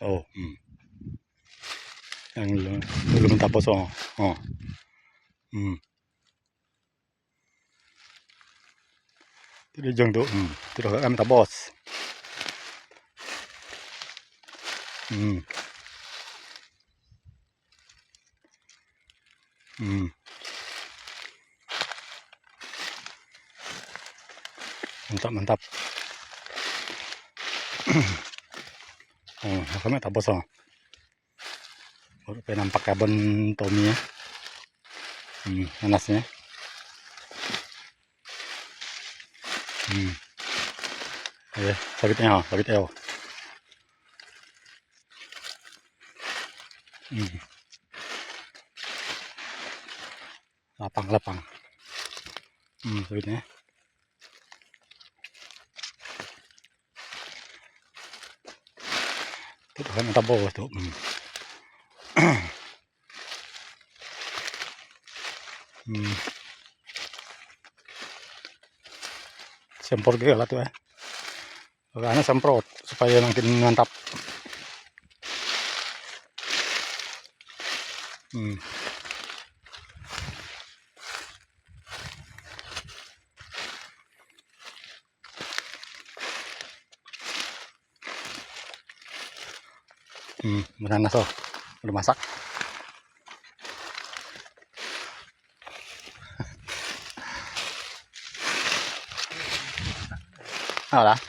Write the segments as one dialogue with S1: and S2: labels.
S1: Oh. Yang belum tapos oh. Oh. Itu jeng tuh. Tidak kami tapos. Mantap mantap. Oh, kami tapos oh. Baru nampak kabon Tommy ya. Panasnya. Sabitnya oh, sabit oh. Lapang. Sabitnya. Itu kan tapos tuh. Semprot juga lah tuh ya. Karena semprot supaya makin mantap. Bananas oh, udah masak. Lah.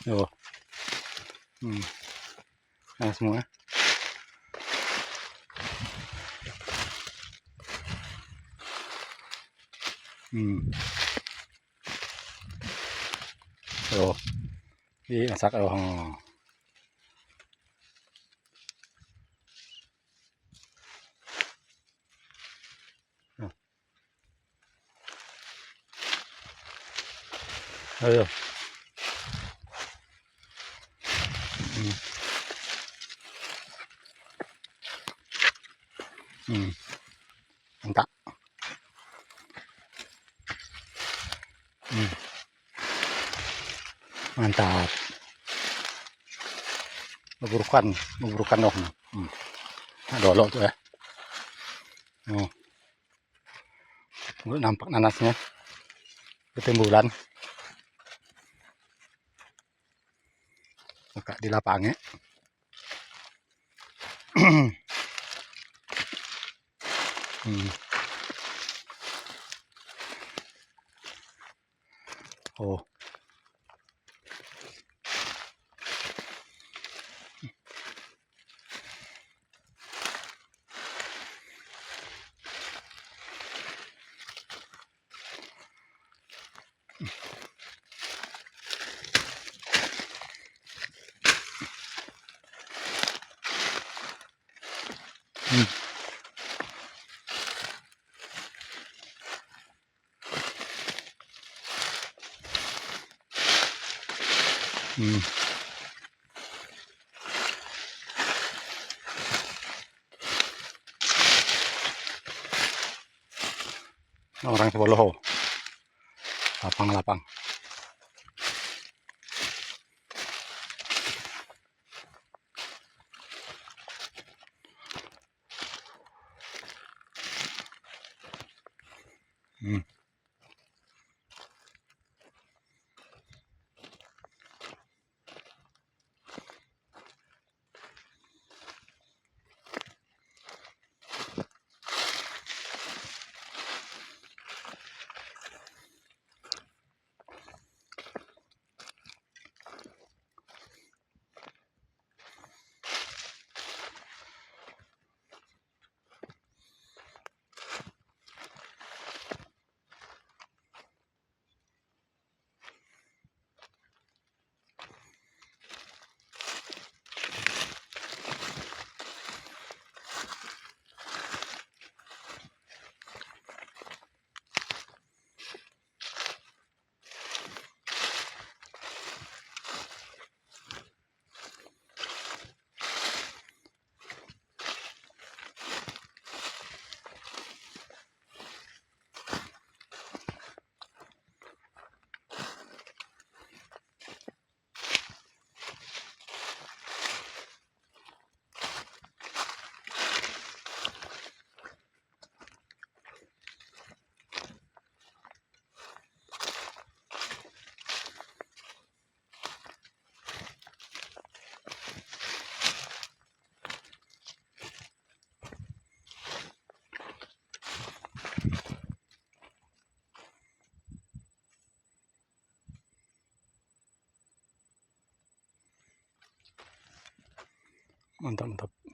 S1: Oh. Nah, semua. Oh. Masak oh. Ayo. Mantap. Mantap. Buburukan dong. Nah, dolok tuh ya. Oh. Nampak nanasnya. Ketimbulan. Buka di lapangnya. Oh. Orang seboloh. Lapang. Mantap, mantap.